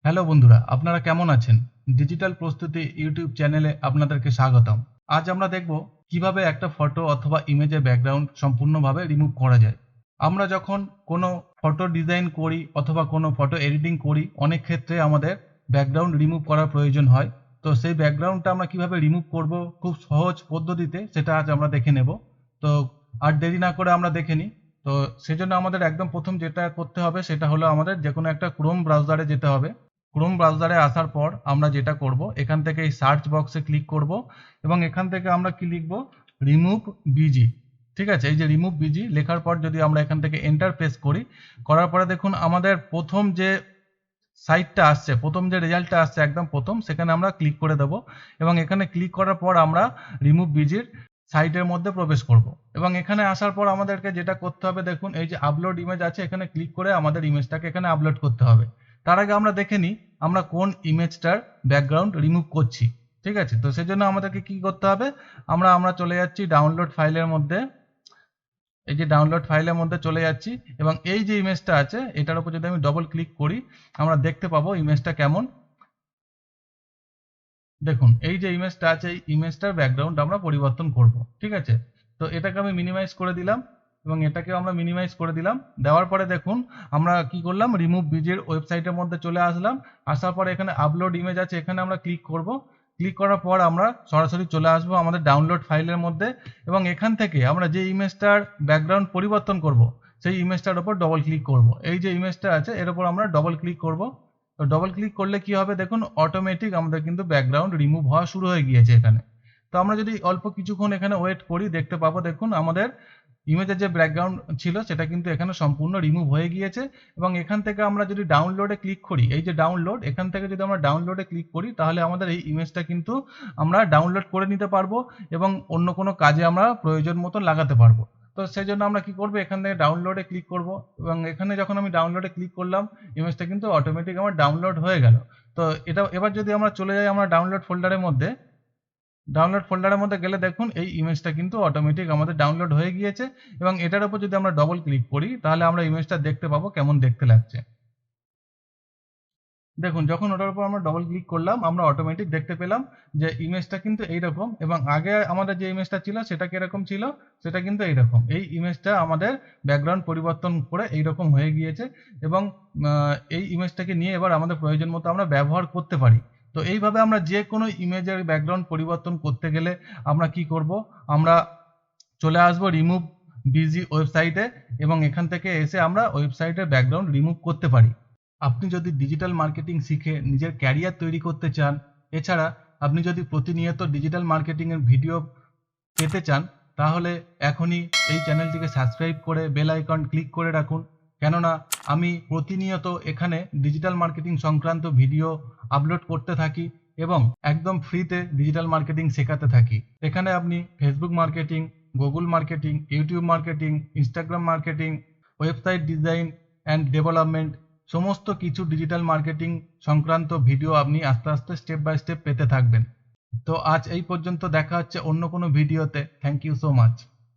Hello বন্ধুরা, আপনারা কেমন আছেন? ডিজিটাল প্রস্তুতি ইউটিউব চ্যানেলে আপনাদেরকে স্বাগতম। আজ আমরা দেখব কিভাবে একটা ফটো অথবা ইমেজের ব্যাকগ্রাউন্ড সম্পূর্ণভাবে রিমুভ করা যায়। আমরা যখন কোনো ফটো ডিজাইন করি অথবা কোনো ফটো এডিটিং করি, অনেক ক্ষেত্রে আমাদের ব্যাকগ্রাউন্ড রিমুভ করার প্রয়োজন হয়। তো সেই ব্যাকগ্রাউন্ডটা আমরা কিভাবে রিমুভ করব খুব সহজ পদ্ধতিতে, সেটা আজ আমরা দেখে নেব। তো আর দেরি না করে আমরা দেখে নিই। তো সেজন্য আমাদের একদম প্রথম যেটা করতে হবে সেটা হলো আমাদের যেকোনো একটা ক্রোম ব্রাউজারে যেতে হবে। ক্রোম ব্রাউজারে আসার পর আমরা যেটা করব, এখান থেকে এই সার্চ বক্সে ক্লিক করব এবং এখান থেকে আমরা কি লিখব, রিমুভ বিজি। ঠিক আছে, এই যে রিমুভ বিজি লেখার পর যদি আমরা এখান থেকে এন্টার প্রেস করি, করার পরে দেখুন আমাদের প্রথম যে সাইটটা আসছে, প্রথম যে রেজাল্টটা আসছে একদম প্রথম, সেখানে আমরা ক্লিক করে দেব এবং এখানে ক্লিক করার পর আমরা রিমুভ বিজির সাইটের মধ্যে প্রবেশ করব এবং এখানে আসার পর আমাদেরকে যেটা করতে হবে, দেখুন এই যে আপলোড ইমেজ আছে, এখানে ক্লিক করে আমাদের ইমেজটাকে এখানে আপলোড করতে হবে। তার আগে আমরা দেখে নিই আমরা কোন ইমেজটার ব্যাকগ্রাউন্ড রিমুভ করছি। ঠিক আছে, তো সেজন্য আমাদেরকে কি করতে হবে, আমরা চলে যাচ্ছি ডাউনলোড ফাইলের মধ্যে। এই যে ডাউনলোড ফাইলের মধ্যে চলে যাচ্ছি এবং এই যে ইমেজটা আছে এটার উপর যদি আমি ডবল ক্লিক করি, আমরা দেখতে পাবো ইমেজটা কেমন। দেখুন এই যে ইমেজটা আছে, এই ইমেজটার ব্যাকগ্রাউন্ড আমরা পরিবর্তন করব। ঠিক আছে, তো এটাকে আমি মিনিমাইজ করে দিলাম এবং এটাকেও আমরা মিনিমাইজ করে দিলাম। দেওয়ার পরে দেখুন আমরা কি করলাম, রিমুভ বিজের ওয়েবসাইটের মধ্যে চলে আসলাম। আসার পরে এখানে আপলোড ইমেজ আছে, এখানে আমরা ক্লিক করব। ক্লিক করার পর আমরা সরাসরি চলে আসবো আমাদের ডাউনলোড ফাইলের মধ্যে এবং এখান থেকে আমরা যে ইমেজটার ব্যাকগ্রাউন্ড পরিবর্তন করব সেই ইমেজটার উপর ডবল ক্লিক করব। এই যে ইমেজটা আছে এর উপর আমরা ডবল ক্লিক করব। তো ডবল ক্লিক করলে কি হবে, দেখুন অটোমেটিক আমাদের কিন্তু ব্যাকগ্রাউন্ড রিমুভ হওয়া শুরু হয়ে গিয়েছে এখানে। তো আমরা যদি অল্প কিছুক্ষণ এখানে ওয়েট করি, দেখতে পাবো দেখুন আমাদের ইমেজের যে ব্যাকগ্রাউন্ড ছিল সেটা কিন্তু এখানে সম্পূর্ণ রিমুভ হয়ে গিয়েছে। এবং এখান থেকে আমরা যদি ডাউনলোডে ক্লিক করি, এই যে ডাউনলোড, এখান থেকে যদি আমরা ডাউনলোডে ক্লিক করি তাহলে আমাদের এই ইমেজটা কিন্তু আমরা ডাউনলোড করে নিতে পারবো এবং অন্য কোনো কাজে আমরা প্রয়োজন মতো লাগাতে পারবো। তো সেই জন্য আমরা কি করবো, এখান থেকে ডাউনলোডে ক্লিক করব এবং এখানে যখন আমি ডাউনলোডে ক্লিক করলাম ইমেজটা কিন্তু অটোমেটিক আমার ডাউনলোড হয়ে গেল। তো এটা এবার যদি আমরা চলে যাই আমরা ডাউনলোড ফোল্ডারের মধ্যে, ডাউনলোড ফোল্ডারের মধ্যে গেলে দেখুন এই ইমেজটা কিন্তু অটোমেটিক আমাদের ডাউনলোড হয়ে গিয়েছে এবং এটার উপর যদি আমরা ডবল ক্লিক করি তাহলে আমরা ইমেজটা দেখতে পাবো কেমন দেখতে লাগছে। দেখুন যখন ওটার উপর আমরা ডবল ক্লিক করলাম আমরা অটোমেটিক দেখতে পেলাম যে ইমেজটা কিন্তু এইরকম এবং আগে আমাদের যে ইমেজটা ছিল সেটা কিরকম ছিল, সেটা কিন্তু এইরকম। এই ইমেজটা আমাদের ব্যাকগ্রাউন্ড পরিবর্তন করে এইরকম হয়ে গিয়েছে এবং এই ইমেজটাকে নিয়ে এবার আমাদের প্রয়োজন মতো আমরা ব্যবহার করতে পারি। তো এইভাবে আমরা যে কোনো ইমেজের ব্যাকগ্রাউন্ড পরিবর্তন করতে গেলে আমরা কি করব, আমরা চলে আসবো রিমুভ বিজি ওয়েবসাইটে এবং এখান থেকে এসে আমরা ওয়েবসাইটের ব্যাকগ্রাউন্ড রিমুভ করতে পারি। আপনি যদি ডিজিটাল মার্কেটিং শিখে নিজের ক্যারিয়ার তৈরি করতে চান, এছাড়া আপনি যদি প্রতিনিয়ত ডিজিটাল মার্কেটিংয়ের ভিডিও পেতে চান, তাহলে এখনই এই চ্যানেলটিকে সাবস্ক্রাইব করে বেল আইকন ক্লিক করে রাখুন। কেননা আমি প্রতিনিয়ত এখানে ডিজিটাল মার্কেটিং সংক্রান্ত ভিডিও আপলোড করতে থাকি এবং একদম ফ্রিতে ডিজিটাল মার্কেটিং শেখাতে থাকি। এখানে আপনি Facebook marketing, Google marketing, YouTube marketing, Instagram marketing, website design and development, সমস্ত কিছু ডিজিটাল মার্কেটিং সংক্রান্ত ভিডিও আপনি আস্তে আস্তে স্টেপ বাই স্টেপ পেতে থাকবেন। তো আজ এই পর্যন্ত, দেখা হচ্ছে অন্য কোনো ভিডিওতে। Thank you so much.